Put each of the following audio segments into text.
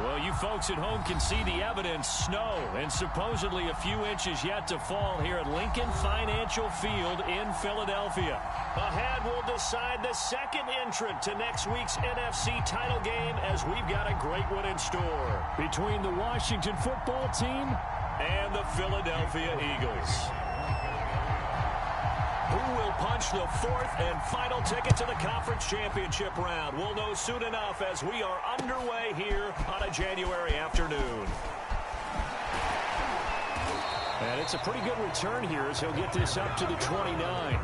Well, you folks at home can see the evidence. Snow and supposedly a few inches yet to fall here at Lincoln Financial Field in Philadelphia. Ahead, we'll decide the second entrant to next week's NFC title game as we've got a great one in store between the Washington football team and the Philadelphia Eagles. Who will punch the fourth and final ticket to the conference championship round? We'll know soon enough as we are underway here on a January afternoon. And it's a pretty good return here as he'll get this up to the 29.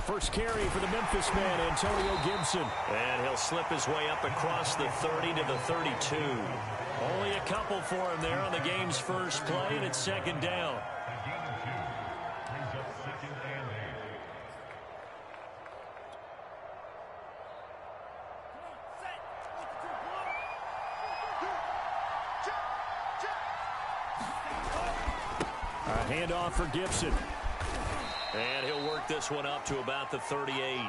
First carry for the Memphis man, Antonio Gibson. And he'll slip his way up across the 30 to the 32. Only a couple for him there on the game's first play, and it's second down. A handoff for Gibson. And he'll work this one up to about the 38.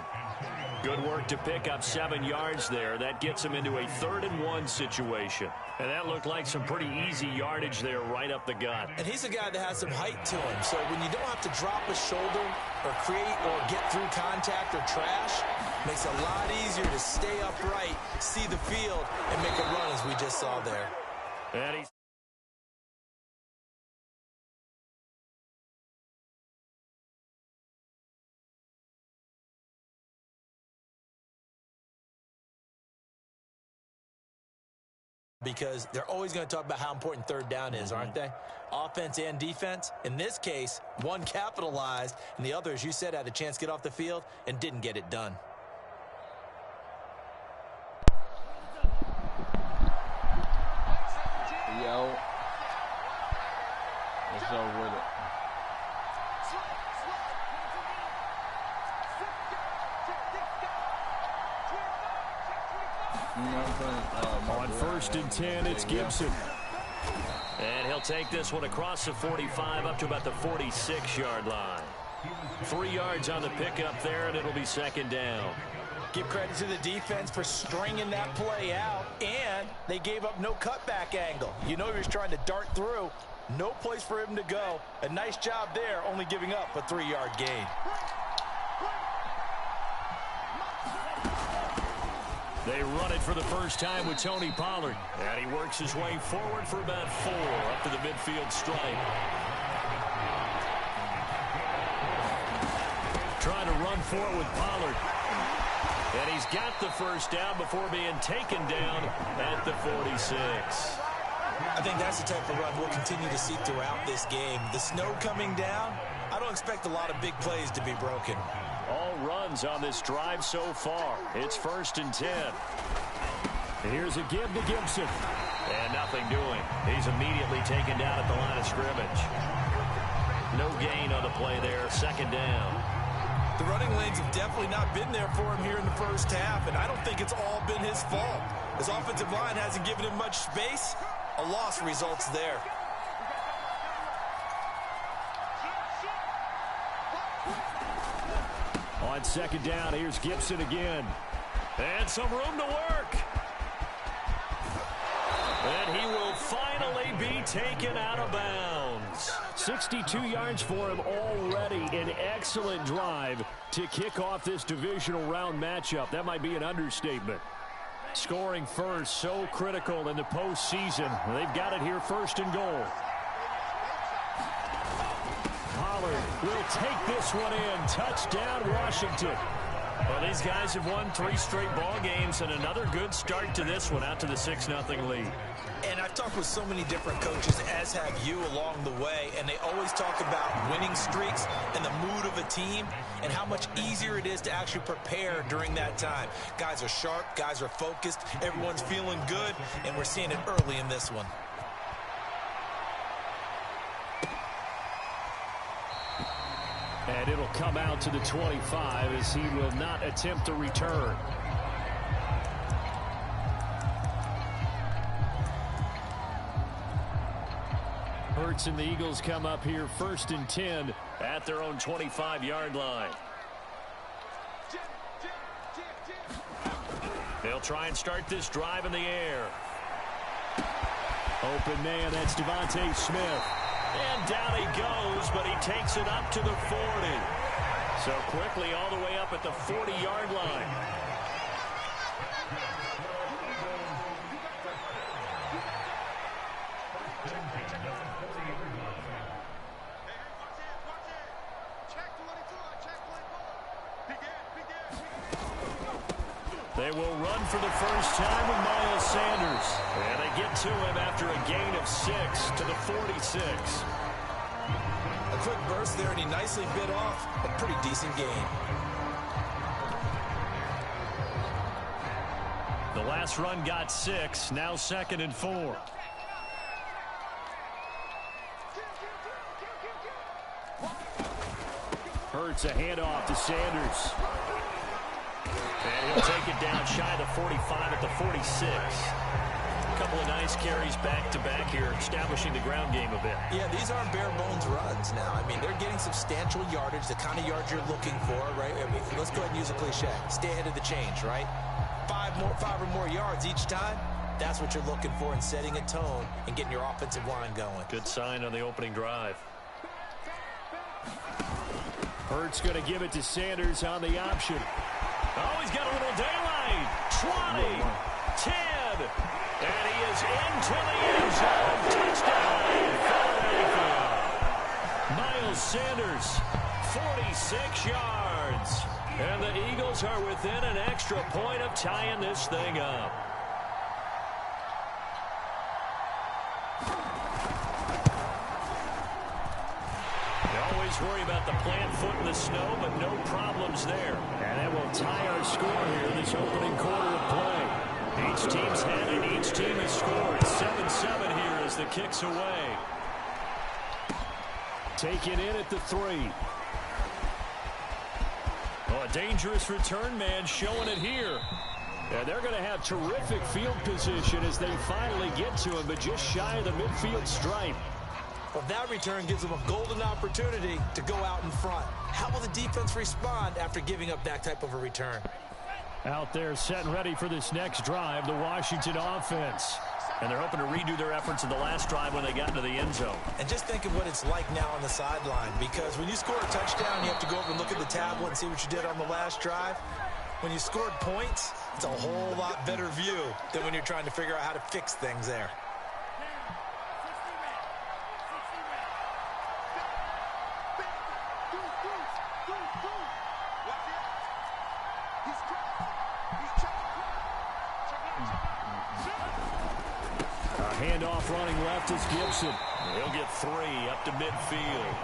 Good work to pick up 7 yards there. That gets him into a 3rd-and-1 situation. And that looked like some pretty easy yardage there right up the gut. And he's a guy that has some height to him. So when you don't have to drop a shoulder or create or get through contact or trash, makes it a lot easier to stay upright, see the field, and make a run as we just saw there. And he's because they're always going to talk about how important 3rd down is, aren't they? Offense and defense. In this case, one capitalized, and the other, as you said, had a chance to get off the field and didn't get it done. Yo. What's up with it? On 1st and 10, it's Gibson. And he'll take this one across the 45 up to about the 46-yard line. 3 yards on the pickup there, and it'll be second down. Give credit to the defense for stringing that play out, and they gave up no cutback angle. You know he was trying to dart through. No place for him to go. A nice job there, only giving up a 3-yard gain. They run it for the first time with Tony Pollard. And he works his way forward for about 4 up to the midfield stripe. Trying to run for it with Pollard. And he's got the first down before being taken down at the 46. I think that's the type of run we'll continue to see throughout this game. The snow coming down, I don't expect a lot of big plays to be broken. All runs on this drive so far. It's 1st and 10. Here's a give to Gibson. And nothing doing. He's immediately taken down at the line of scrimmage. No gain on the play there. 2nd down. The running lanes have definitely not been there for him here in the first half, and I don't think it's all been his fault. His offensive line hasn't given him much space. A loss results there. On 2nd down, here's Gibson again. And some room to work. And he will finally be taken out of bounds. 62 yards for him already. An excellent drive to kick off this divisional round matchup. That might be an understatement. Scoring first, so critical in the postseason. They've got it here, 1st and goal. Pollard will take this one in. Touchdown, Washington. Well, these guys have won 3 straight ball games and another good start to this one out to the 6-0 lead. And I've talked with so many different coaches, as have you, along the way, and they always talk about winning streaks and the mood of a team and how much easier it is to actually prepare during that time. Guys are sharp, guys are focused, everyone's feeling good, and we're seeing it early in this one. And it'll come out to the 25 as he will not attempt a return. Hurts and the Eagles come up here 1st and 10 at their own 25-yard line. They'll try and start this drive in the air. Open man, that's Devontae Smith. And down he goes, but he takes it up to the 40. So quickly all the way up at the 40-yard line. They will run for the first time with Miles Sanders. And they get to him after a gain of 6 to the 46. A quick burst there, and he nicely bit off a pretty decent gain. The last run got 6, now 2nd and 4. Hurts a handoff to Sanders. And he'll take it down shy of the 45 at the 46. A couple of nice carries back-to-back here, establishing the ground game a bit. Yeah, these aren't bare-bones runs now. I mean, they're getting substantial yardage, the kind of yards you're looking for, right? I mean, let's go ahead and use a cliche. Stay ahead of the change, right? 5 or more yards each time. That's what you're looking for in setting a tone and getting your offensive line going. Good sign on the opening drive. Hurts going to give it to Sanders on the option. Oh, he's got a little daylight. 20, 10, and he is into the end zone. Touchdown, Philadelphia. Miles Sanders, 46 yards. And the Eagles are within an extra point of tying this thing up. Worry about the plant foot in the snow, but no problems there. And that will tie our score here this opening quarter of play. Each team's had it. Each team has scored. 7-7 here as the kick's away. Taken in at the 3. Oh, a dangerous return man showing it here. And they're going to have terrific field position as they finally get to him, but just shy of the midfield stripe. Well, that return gives them a golden opportunity to go out in front. How will the defense respond after giving up that type of a return? Out there set and ready for this next drive, the Washington offense. And they're hoping to redo their efforts in the last drive when they got into the end zone. And just think of what it's like now on the sideline, because when you score a touchdown, you have to go over and look at the tablet and see what you did on the last drive. When you scored points, it's a whole lot better view than when you're trying to figure out how to fix things there. Handoff running left is Gibson. He'll get 3 up to midfield.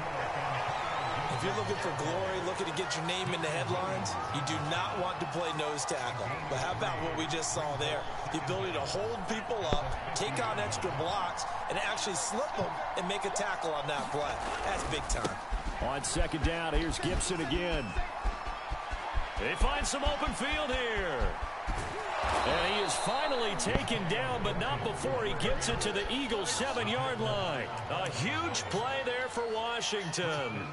If you're looking for glory, looking to get your name in the headlines, you do not want to play nose tackle. But how about what we just saw there? The ability to hold people up, take on extra blocks, and actually slip them and make a tackle on that play. That's big time. On second down, here's Gibson again. They find some open field here. And he is finally taken down, but not before he gets it to the Eagles' 7-yard line. A huge play there for Washington.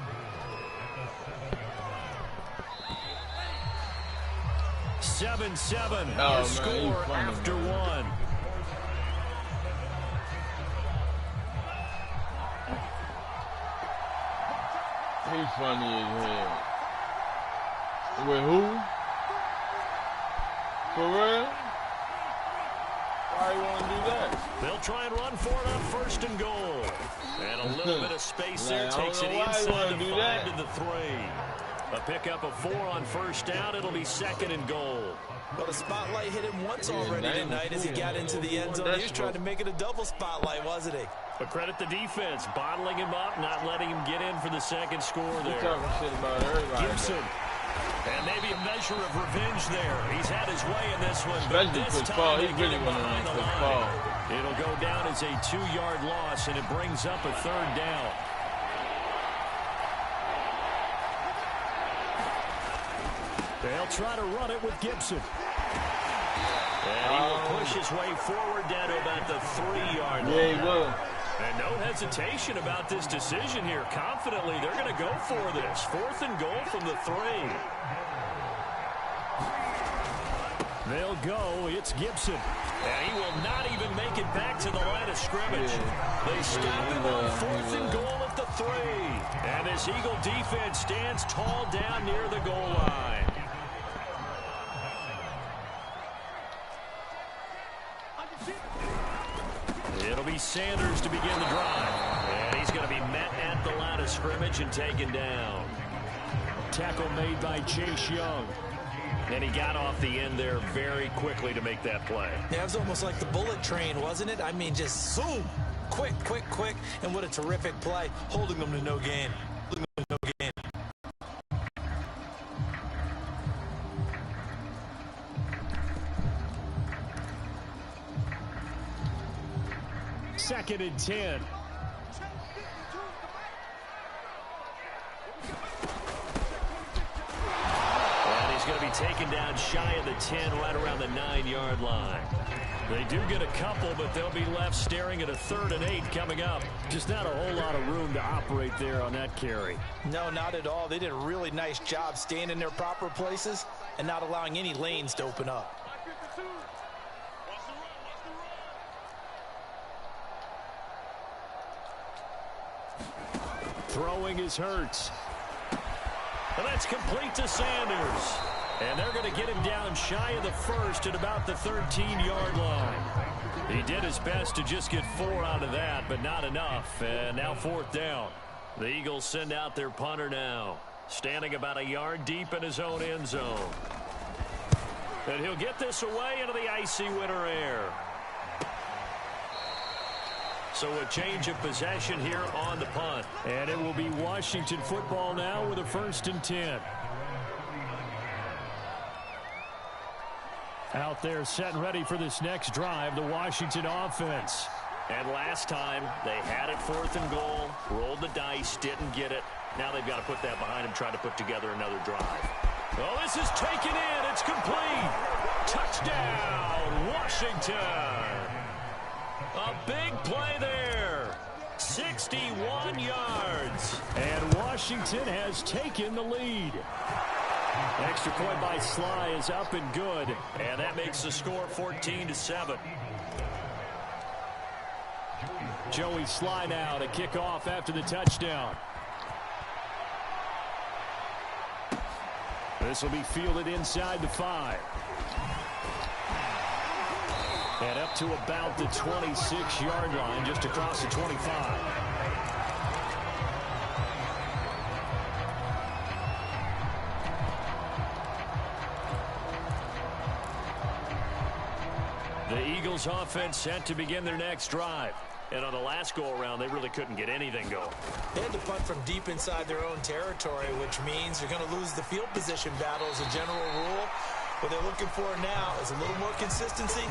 Seven, our score after 1. He's funny as hell. With who? For real? Why you want to do that? They'll try and run for it on 1st and goal. And a little bit of space there takes it inside the 5 to the 3. A pickup of 4 on first down. It'll be 2nd and goal. Well, the spotlight hit him once already tonight as he got into the end zone. He was trying to make it a double spotlight, wasn't he? But credit the defense, bottling him up, not letting him get in for the second score there. Talking shit about everybody. Gibson. And maybe a measure of revenge there. He's had his way in this one, but Especially this quick time ball. they He get really him went behind on the quick line. ball. It'll go down as a 2-yard loss, and it brings up a 3rd down. They'll try to run it with Gibson. And he will push his way forward down to about the 3-yard line. Yeah, he will. And no hesitation about this decision here. Confidently, they're going to go for this. 4th and goal from the 3. They'll go. It's Gibson. And he will not even make it back to the line of scrimmage. Yeah. They stop him on 4th and goal at the 3. And this Eagle defense stands tall down near the goal line. It'll be Sanders to begin the drive. And he's going to be met at the line of scrimmage and taken down. Tackle made by Chase Young. And he got off the end there very quickly to make that play. Yeah, it was almost like the bullet train, wasn't it? I mean, just zoom. Quick, quick, quick. And what a terrific play, holding them to no gain. Holding them to no gain. Second and 10. And he's going to be taken down shy of the 10, right around the 9-yard line. They do get a couple, but they'll be left staring at a 3rd and 8 coming up. Just not a whole lot of room to operate there on that carry. No, not at all. They did a really nice job staying in their proper places and not allowing any lanes to open up. Throwing is Hurts. And that's complete to Sanders. And they're going to get him down shy of the 1st at about the 13-yard line. He did his best to just get 4 out of that, but not enough. And now 4th down. The Eagles send out their punter now, standing about a yard deep in his own end zone. And he'll get this away into the icy winter air. So a change of possession here on the punt. And it will be Washington football now with a 1st and 10. Out there set and ready for this next drive, the Washington offense. And last time they had it 4th and goal, rolled the dice, didn't get it. Now they've got to put that behind them, try to put together another drive. Oh, this is taken in. It's complete. Touchdown, Washington. A big play there. 61 yards. And Washington has taken the lead. Extra point by Sly is up and good. And that makes the score 14-7. Joey Sly now to kick off after the touchdown. This will be fielded inside the 5. And up to about the 26-yard line, just across the 25. The Eagles offense set to begin their next drive. And on the last go-around, they really couldn't get anything going. They had to punt from deep inside their own territory, which means you're going to lose the field position battle as a general rule. What they're looking for now is a little more consistency,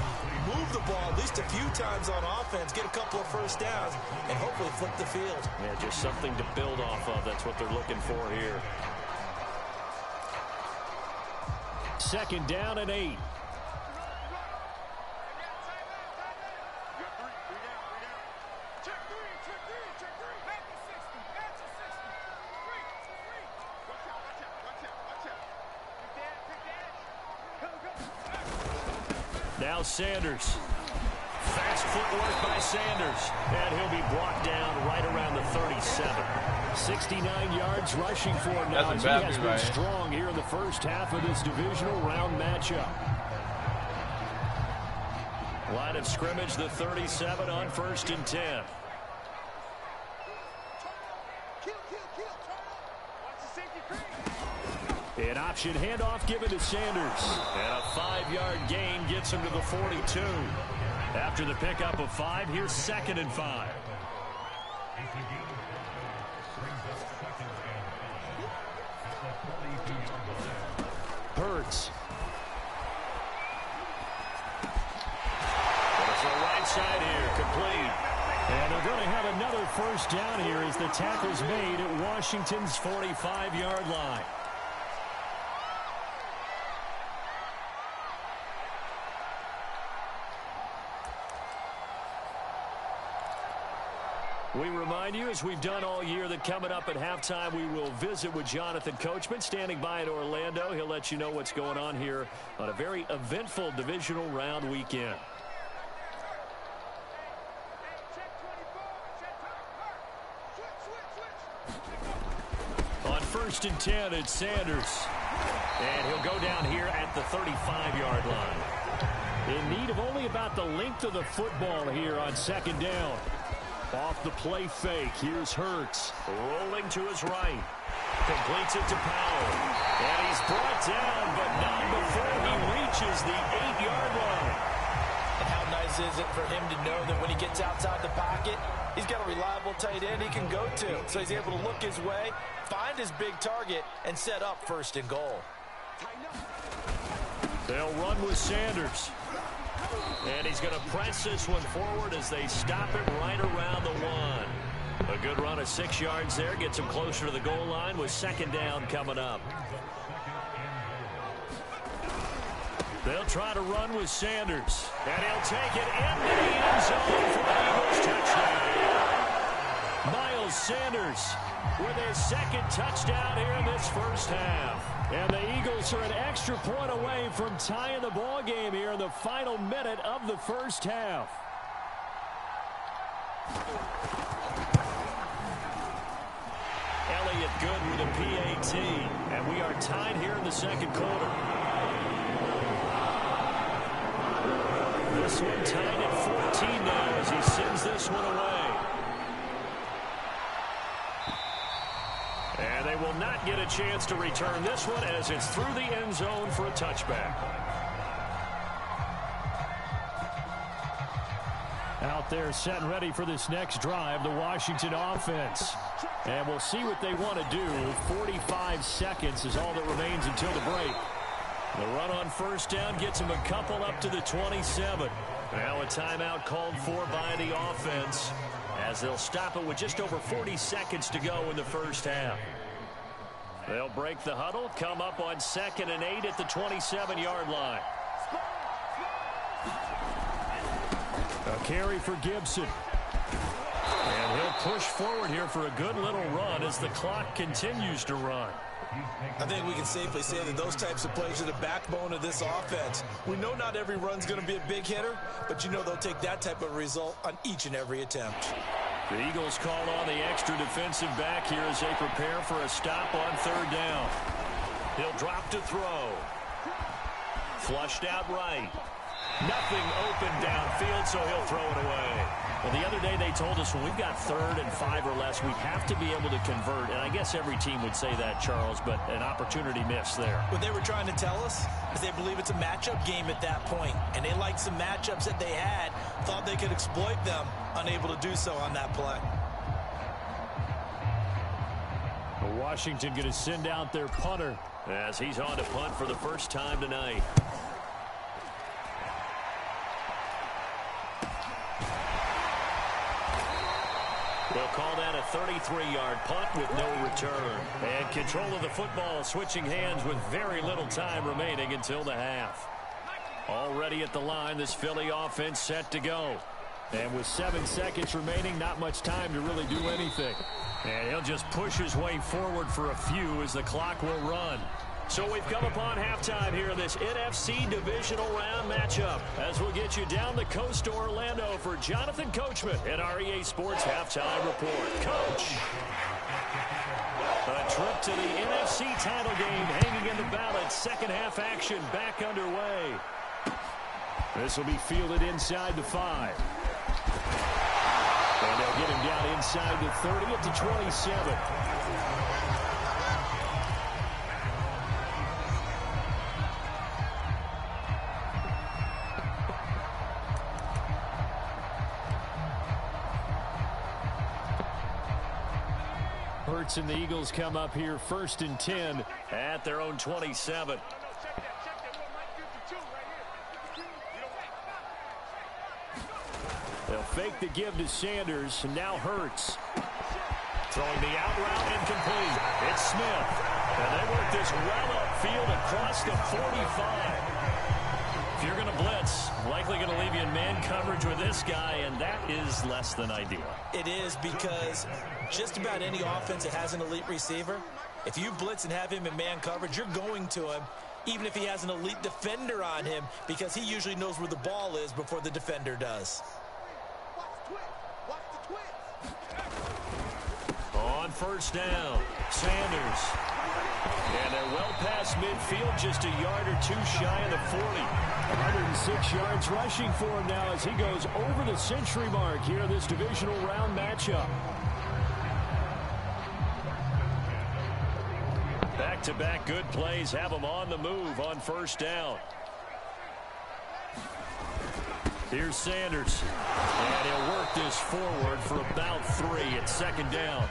move the ball at least a few times on offense, get a couple of first downs, and hopefully flip the field. Yeah, just something to build off of. That's what they're looking for here. 2nd down and 8. Now Sanders. Fast footwork by Sanders. And he'll be brought down right around the 37. 69 yards rushing for him now. He has been strong here in the first half of this divisional round matchup. Line of scrimmage, the 37 on 1st and 10. An option handoff given to Sanders. And a 5-yard gain gets him to the 42. After the pickup of 5, here's 2nd and 5. Hurts. There's the right side here, complete. And they're going to have another first down here as the tackle's made at Washington's 45-yard line. We remind you, as we've done all year, that coming up at halftime, we will visit with Jonathan Coachman, standing by in Orlando. He'll let you know what's going on here on a very eventful divisional round weekend. On 1st and 10, it's Sanders. And he'll go down here at the 35-yard line. In need of only about the length of the football here on 2nd down. Off the play fake, here's Hurts. Rolling to his right. Completes it to Powell. And he's brought down, but not before he reaches the 8-yard line. And how nice is it for him to know that when he gets outside the pocket, he's got a reliable tight end he can go to. So he's able to look his way, find his big target, and set up 1st and goal. They'll run with Sanders. And he's going to press this one forward as they stop it right around the 1. A good run of 6 yards there. Gets him closer to the goal line with 2nd down coming up. They'll try to run with Sanders. And he'll take it into the end zone for the Eagles touchdown. Miles Sanders with his 2nd touchdown here in this first half. And the Eagles are an extra point away from tying the ball game here in the final minute of the first half. Elliott good with a PAT. And we are tied here in the 2nd quarter. This one tied at 14 now as he sends this one away. And they will not get a chance to return this one as it's through the end zone for a touchback. Out there set and ready for this next drive, the Washington offense. And we'll see what they want to do. 45 seconds is all that remains until the break. The run on 1st down gets him a couple up to the 27. Now a timeout called for by the offense, as they'll stop it with just over 40 seconds to go in the first half. They'll break the huddle, come up on 2nd and 8 at the 27-yard line. A carry for Gibson. And he'll push forward here for a good little run as the clock continues to run. I think we can safely say that those types of plays are the backbone of this offense. We know not every run's going to be a big hitter, but you know they'll take that type of result on each and every attempt. The Eagles call on the extra defensive back here as they prepare for a stop on 3rd down. He'll drop to throw. Flushed out right. Nothing open downfield, so he'll throw it away. Well, the other day they told us when we've got 3rd and 5 or less, we have to be able to convert. And I guess every team would say that, Charles, but an opportunity missed there. What they were trying to tell us is they believe it's a matchup game at that point. And they liked some matchups that they had, thought they could exploit them, unable to do so on that play. Washington going to send out their punter as he's on to punt for the first time tonight. They'll call that a 33-yard punt with no return. And control of the football switching hands with very little time remaining until the half. Already at the line, this Philly offense set to go. And with 7 seconds remaining, not much time to really do anything. And he'll just push his way forward for a few as the clock will run. So we've come upon halftime here in this NFC divisional round matchup, as we'll get you down the coast to Orlando for Jonathan Coachman at our EA Sports Halftime Report. Coach, a trip to the NFC title game hanging in the balance. Second half action back underway. This will be fielded inside the 5. And they'll get him down inside the 30 at the 27. Hurts and the Eagles come up here 1st and 10 at their own 27. They'll fake the give to Sanders, and now Hurts. Throwing the out route incomplete. It's Smith. And they work this well upfield across the 45. If you're going to blitz, likely going to leave you in man coverage with this guy, and that is less than ideal. It is, because just about any offense that has an elite receiver, if you blitz and have him in man coverage, you're going to him, even if he has an elite defender on him, because he usually knows where the ball is before the defender does. On 1st down, Sanders. And they're well past midfield, just a yard or two shy of the 40. 106 yards rushing for him now as he goes over the century mark here in this divisional round matchup. Back-to-back good plays have him on the move on 1st down. Here's Sanders. And he'll work this forward for about 3 at 2nd down.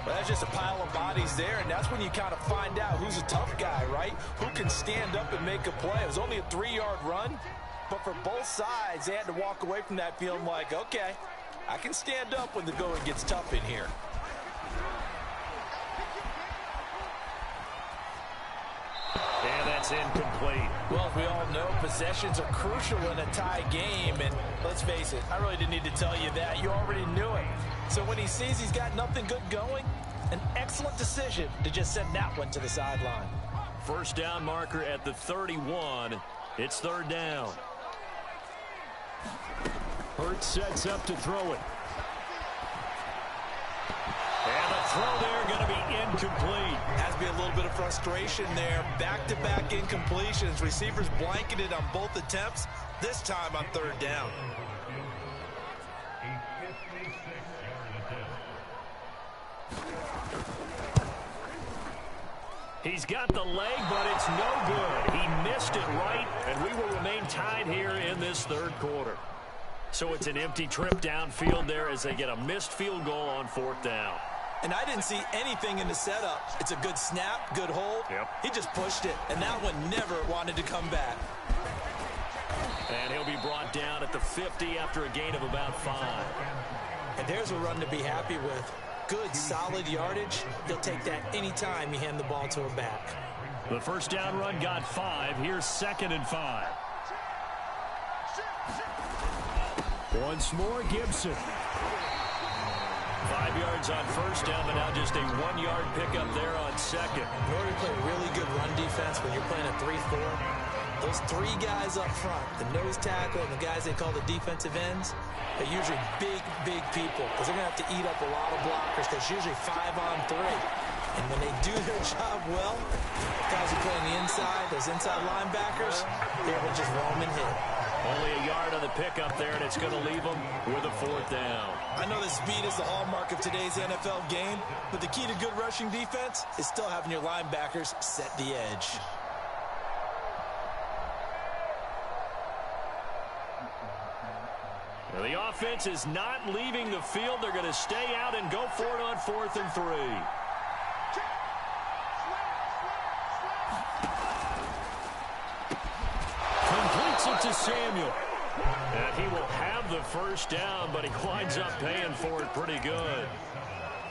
Well, that's just a pile of bodies there, and that's when you kind of find out who's a tough guy, right? Who can stand up and make a play. It was only a 3-yard run, but for both sides, they had to walk away from that feeling like, okay, I can stand up when the going gets tough in here. And that's incomplete. Well, as we all know, possessions are crucial in a tie game, and let's face it, I really didn't need to tell you that. You already knew it. So when he sees he's got nothing good going, an excellent decision to just send that one to the sideline. 1st down marker at the 31. It's 3rd down. Hurts sets up to throw it. And the throw there going to be incomplete. Has to be a little bit of frustration there. Back-to-back incompletions. Receivers blanketed on both attempts, this time on 3rd down. He's got the leg, but it's no good. He missed it right, and we will remain tied here in this 3rd quarter. So it's an empty trip downfield there as they get a missed field goal on 4th down. And I didn't see anything in the setup. It's a good snap, good hold. Yep. He just pushed it, and that one never wanted to come back. And he'll be brought down at the 50 after a gain of about 5. And there's a run to be happy with. Good, solid yardage. He'll take that anytime you hand the ball to him back. The 1st down run got 5. Here's 2nd and 5. Once more, Gibson. 5 yards on 1st down, but now just a 1-yard pickup there on 2nd. In order to play really good run defense when you're playing a 3-4, those 3 guys up front, the nose tackle and the guys they call the defensive ends, they're usually big people because they're going to have to eat up a lot of blockers because it's usually 5-on-3. And when they do their job well, guys who play on the inside, those inside linebackers, they're able to just roam and hit. Only a yard on the pickup there, and it's going to leave them with a 4th down. I know that speed is the hallmark of today's NFL game, but the key to good rushing defense is still having your linebackers set the edge. Well, the offense is not leaving the field. They're going to stay out and go for it on 4th and 3. Completes it to Samuel. And he will have the 1st down, but he winds up paying for it pretty good.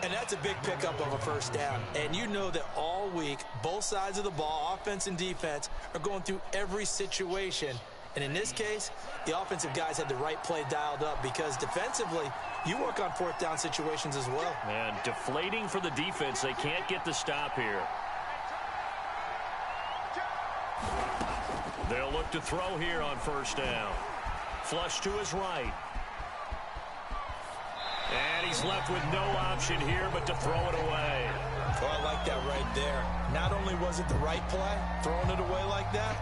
And that's a big pickup of a 1st down. And you know that all week, both sides of the ball, offense and defense, are going through every situation. And in this case, the offensive guys had the right play dialed up because defensively, you work on 4th down situations as well. And deflating for the defense. They can't get the stop here. They'll look to throw here on 1st down. Flush to his right. And he's left with no option here but to throw it away. Well, I like that right there. Not only was it the right play, throwing it away like that,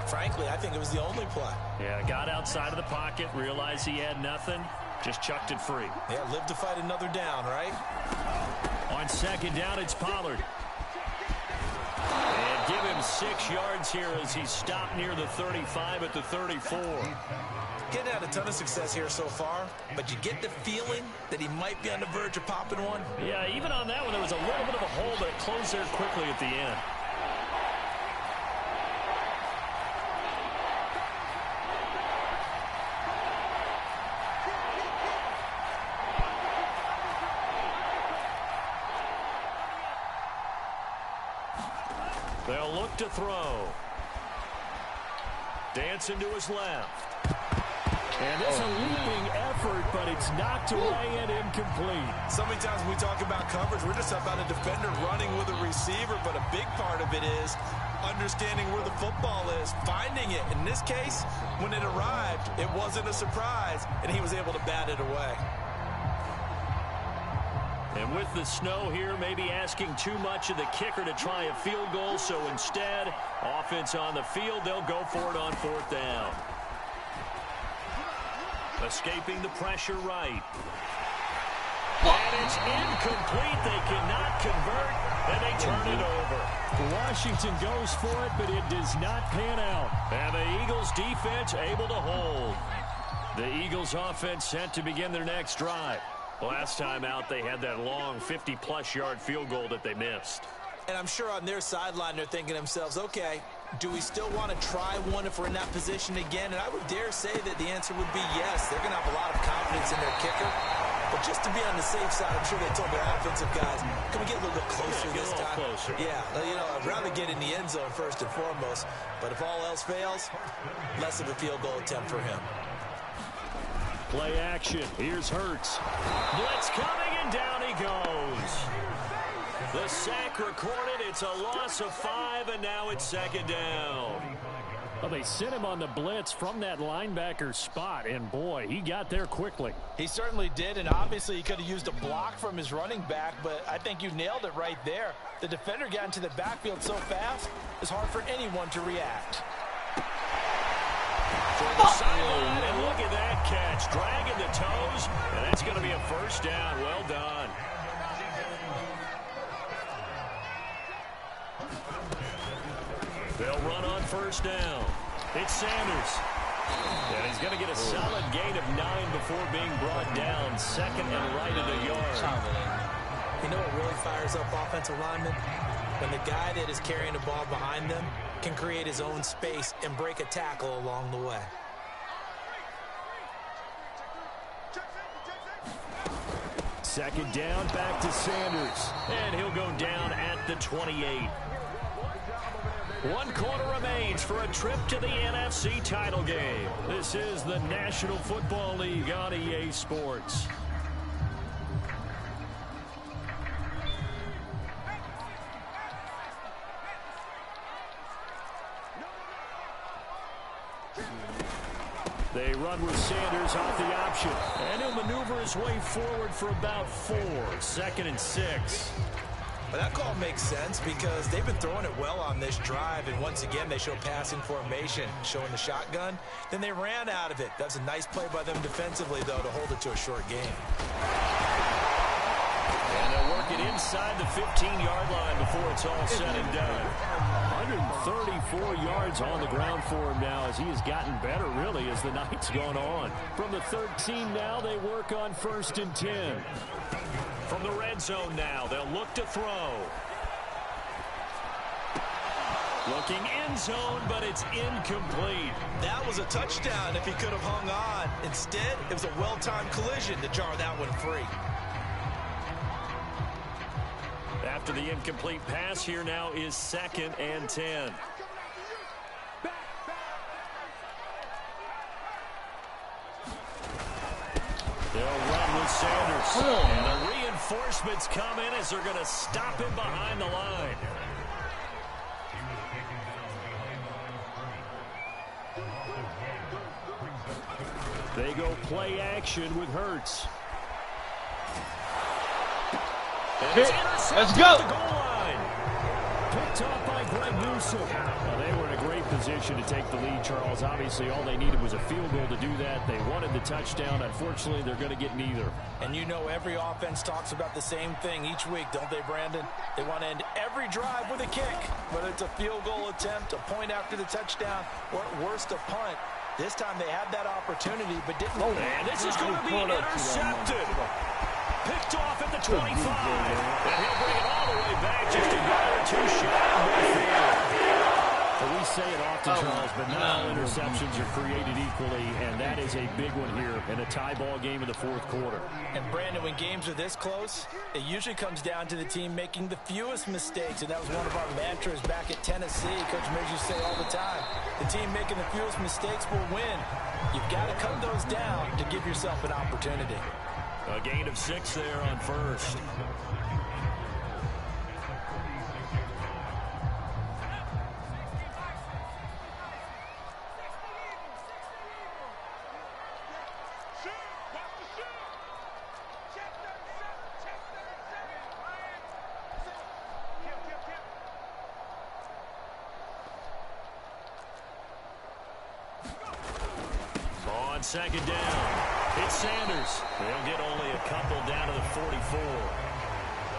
frankly, I think it was the only play. Yeah, got outside of the pocket, realized he had nothing, just chucked it free. Yeah, live to fight another down, right? On 2nd down, it's Pollard. And give him 6 yards here as he's stopped near the 35 at the 34. Getting had a ton of success here so far, but you get the feeling that he might be on the verge of popping one. Yeah, even on that one, there was a little bit of a hole, but it closed there quickly at the end. They'll look to throw. Dancing to his left. And it's a leaping effort, but it's knocked away and incomplete. So many times when we talk about coverage, we're just about a defender running with a receiver, but a big part of it is understanding where the football is, finding it. In this case, when it arrived, it wasn't a surprise, and he was able to bat it away. And with the snow here, maybe asking too much of the kicker to try a field goal, so instead, offense on the field, they'll go for it on 4th down. Escaping the pressure right. And it's incomplete. They cannot convert, and they turn it over. Washington goes for it, but it does not pan out. And the Eagles defense able to hold. The Eagles offense set to begin their next drive. Last time out, they had that long 50-plus yard field goal that they missed. And I'm sure on their sideline, they're thinking to themselves, okay, do we still want to try one if we're in that position again? And I would dare say that the answer would be yes. They're going to have a lot of confidence in their kicker. But just to be on the safe side, I'm sure they told their offensive guys, can we get a little bit closer this time? Closer. Yeah, you know, I'd rather get in the end zone first and foremost. But if all else fails, less of a field goal attempt for him. Play action. Here's Hurts. Blitz coming, and down he goes. The sack recorded. It's a loss of 5, and now it's 2nd down. Well, they sent him on the blitz from that linebacker spot, and boy, he got there quickly. He certainly did, and obviously he could have used a block from his running back, but I think you nailed it right there. The defender got into the backfield so fast, it's hard for anyone to react. For the sideline, and look at that catch. Dragging the toes, and that's going to be a 1st down. Well done. They'll run on 1st down. It's Sanders. And he's going to get a solid gain of 9 before being brought down. 2nd and right at a yard. You know what really fires up offensive linemen? When the guy that is carrying the ball behind them can create his own space and break a tackle along the way. Second down, back to Sanders. And he'll go down at the 28. 1 quarter remains for a trip to the NFC title game. This is the National Football League on EA Sports. They run with Sanders off the option. And he'll maneuver his way forward for about 4. 2nd and 6. But that call makes sense because they've been throwing it well on this drive. And once again, they show passing formation, showing the shotgun. Then they ran out of it. That's a nice play by them defensively, though, to hold it to a short game. And they'll work it inside the 15-yard line before it's all said and done. 134 yards on the ground for him now as he has gotten better, really, as the night's gone on. From the 13 now, they work on 1st and 10. From the red zone now, they'll look to throw. Looking end zone, but it's incomplete. That was a touchdown if he could have hung on. Instead, it was a well-timed collision to jar that one free. After the incomplete pass, here now is 2nd and 10. They'll run with Sanders. And the reinforcements come in as they're going to stop him behind the line. They go play action with Hurts. Let's go. Picked off by Greg Newsom. Well, they were in a great position to take the lead, Charles. Obviously, all they needed was a field goal to do that. They wanted the touchdown. Unfortunately, they're going to get neither. And you know every offense talks about the same thing each week, don't they, Brandon? They want to end every drive with a kick, whether it's a field goal attempt, a point after the touchdown, or at worst a punt. This time they had that opportunity, but didn't. And this is going to be intercepted. Picked off at the 25. And he'll bring it all the way back just a yard or two shy of midfield. We say it often, Charles, but not all interceptions are created equally, and that is a big one here in a tie ball game in the fourth quarter. And, Brandon, when games are this close, it usually comes down to the team making the fewest mistakes, and that was one of our mantras back at Tennessee. Coach Major say all the time, the team making the fewest mistakes will win. You've got to cut those down to give yourself an opportunity. A gain of 6 there on first. Second down. It's Sanders. They'll get only a couple down to the 44.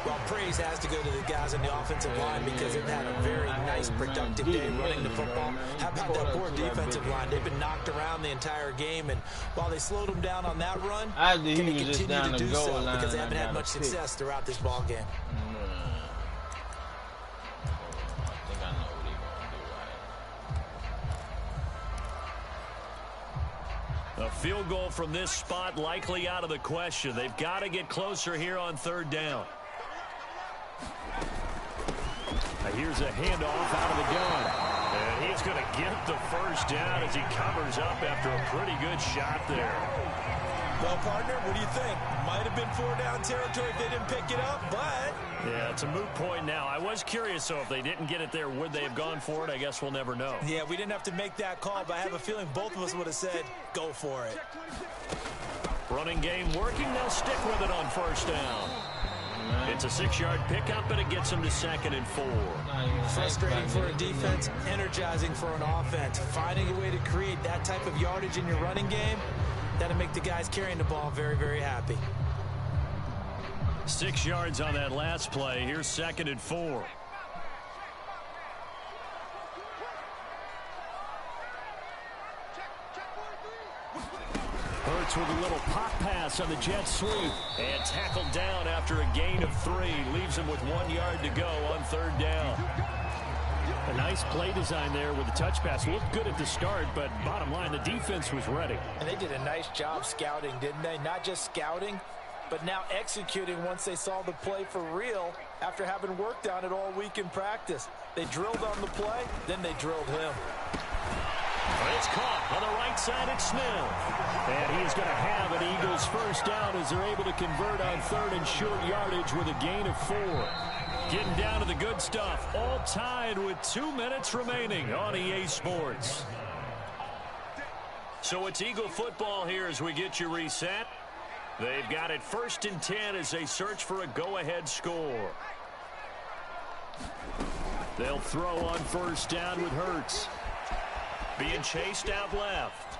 Well, praise has to go to the guys on the offensive line because they've had a very nice, productive day running the football. How about that poor defensive line? They've been knocked around the entire game, and while they slowed them down on that run, can they continue to do so because they haven't had much success throughout this ball game. A field goal from this spot likely out of the question. They've got to get closer here on third down. Here's a handoff out of the gun. And he's going to get the first down as he covers up after a pretty good shot there. Well, partner, what do you think? Might have been 4-down territory if they didn't pick it up, but... Yeah, it's a moot point now. I was curious, so if they didn't get it there, would they have gone for it? I guess we'll never know. Yeah, we didn't have to make that call, but I have a feeling both of us would have said, go for it. Running game working. They'll stick with it on first down. It's a 6-yard pickup, and it gets them to 2nd and 4. Frustrating for a defense, energizing for an offense. Finding a way to create that type of yardage in your running game, that'll make the guys carrying the ball very, very happy. 6 yards on that last play. Here's 2nd and 4. Hurts with a little pop pass on the jet sweep. And tackled down after a gain of 3. Leaves him with 1 yard to go on third down. A nice play design there with the touch pass. Looked good at the start, but bottom line, the defense was ready. And they did a nice job scouting, didn't they? Not just scouting, but now executing once they saw the play for real after having worked on it all week in practice. They drilled on the play, then they drilled him. It's caught on the right side. It's Smith. And he's going to have an Eagles first down as they're able to convert on third and short yardage with a gain of 4. Getting down to the good stuff. All tied with 2 minutes remaining on EA Sports. So it's Eagle football here as we get you reset. They've got it 1st and 10 as they search for a go-ahead score. They'll throw on first down with Hurts. Being chased out left.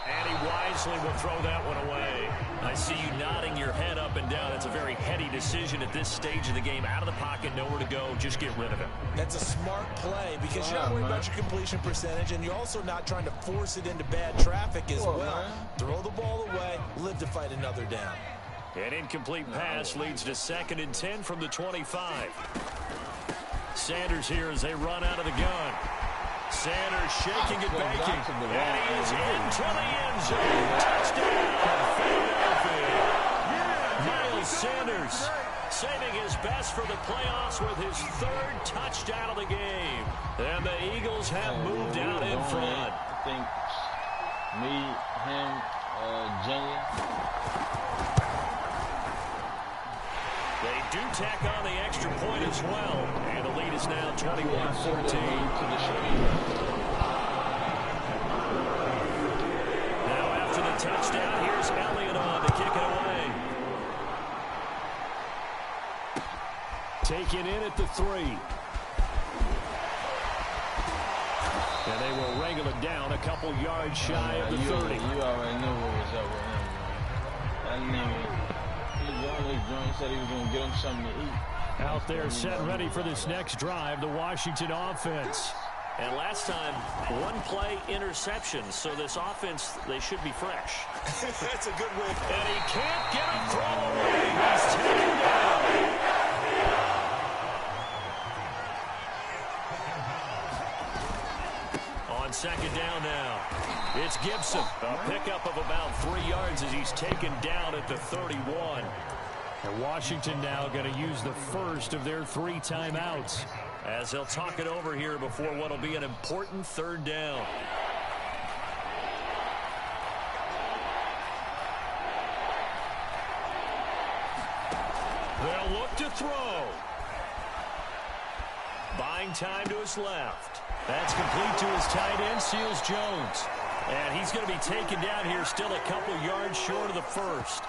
And he wisely will throw that one away. I see you nodding your head up and down. It's a very heady decision at this stage of the game. Out of the pocket, nowhere to go. Just get rid of it. That's a smart play because you're not worried about your completion percentage, and you're also not trying to force it into bad traffic as well. Throw the ball away, live to fight another down. An incomplete pass leads to 2nd and 10 from the 25. Sanders here as they run out of the gun. Sanders shaking and baking. And he is into the end zone. Touchdown, Philadelphia. Miles Sanders saving his best for the playoffs with his 3rd touchdown of the game. And the Eagles have moved out in front. I think me, him, Junior. They do tack on the extra point as well. And the lead is now 21-14. Now after the touchdown, here's Elliott on to kick it away. Taken in at the 3. And they will wrangle it down a couple yards shy of the 30. You already know what was up with him, man. That nigga. He said he was going to get him something to eat. Out there set ready for this next drive, the Washington offense. And last time, one play interception. So this offense, they should be fresh. That's a good way. And he can't get a throw away. He's taken down. On second down now, it's Gibson. A pickup of about 3 yards as he's taken down at the 31. And Washington now going to use the first of their 3 timeouts as they'll talk it over here before what will be an important third down. They'll look to throw. Buying time to his left. That's complete to his tight end, Seals Jones. And he's going to be taken down here, still a couple yards short of the first.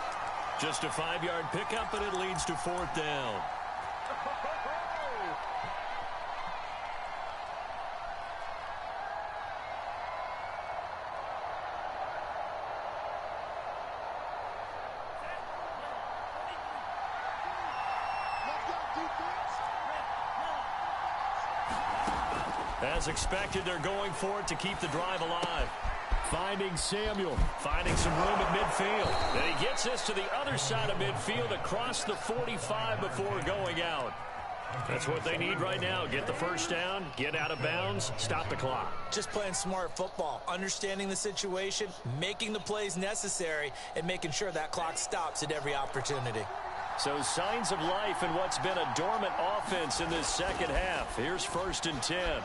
Just a 5-yard pickup, and it leads to 4th down. As expected, they're going for it to keep the drive alive. Finding Samuel, finding some room at midfield. And he gets this to the other side of midfield across the 45 before going out. That's what they need right now. Get the first down, get out of bounds, stop the clock. Just playing smart football, understanding the situation, making the plays necessary, and making sure that clock stops at every opportunity. So signs of life in what's been a dormant offense in this second half. Here's 1st and 10.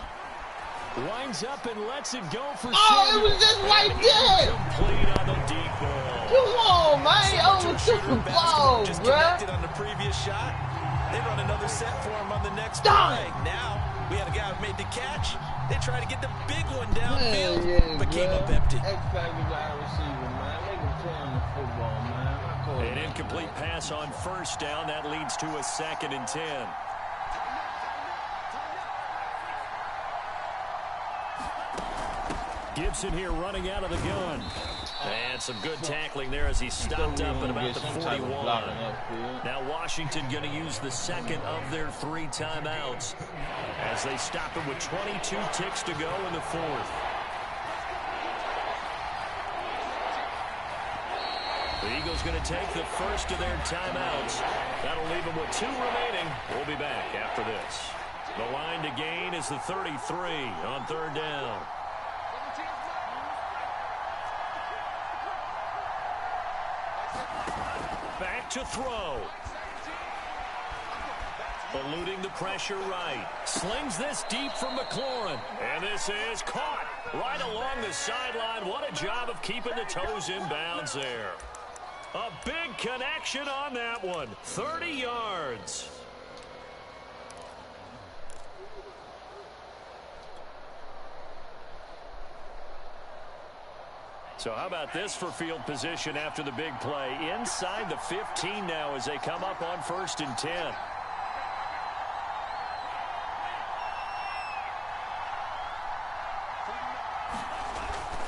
Winds up and lets it go for Samuel. It was just right there. Complete on the deep ball. Come on, man. Overtook the ball, just bro. Connected on the previous shot. They run another set for him on the next play. Now, we had a guy who made the catch. They tried to get the big one downfield, but came up empty. X-Factor wide receiver, man. Make him play on the football, man. An incomplete pass on 1st down. That leads to a 2nd and 10. Gibson here running out of the gun. And some good tackling there as he stopped up at about the 41. Now Washington going to use the second of their 3 timeouts as they stop it with 22 ticks to go in the 4th. The Eagles going to take the first of their timeouts. That'll leave them with 2 remaining. We'll be back after this. The line to gain is the 33 on 3rd down. Back to throw. Eluding the pressure right. Slings this deep from McLaurin. And this is caught right along the sideline. What a job of keeping the toes in bounds there. A big connection on that one. 30 yards. So how about this for field position after the big play? Inside the 15 now as they come up on 1st and 10.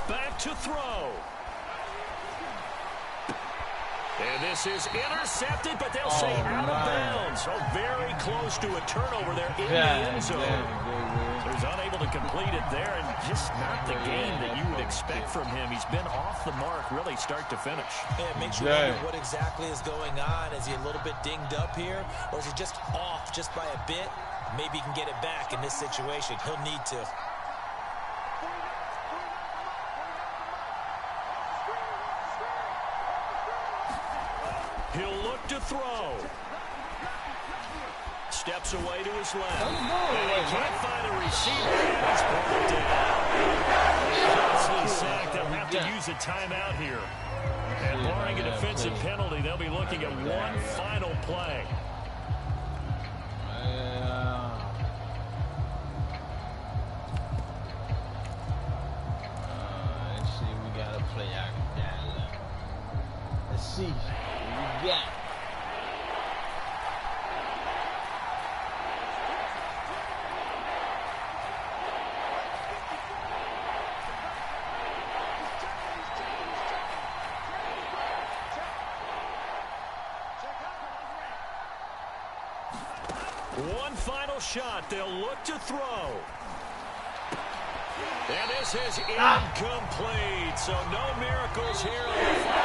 Back to throw. And this is intercepted, but they'll say out of bounds. So very close to a turnover there in the end zone. So he's unable to complete it there, and just not the game that you would expect from him. He's been off the mark really start to finish. Yeah, it makes you wonder what exactly is going on. Is he a little bit dinged up here, or is he just off just by a bit? Maybe he can get it back in this situation. He'll need to. He'll look to throw. Steps away to his left. And he can't find a receiver. He's pulled down. Closely sacked. They'll have to use a timeout here. And barring a defensive penalty, they'll be looking at one final play. Let's see, we got to play out down. Let's see what we got. One final shot. They'll look to throw. And this is incomplete. So no miracles here on the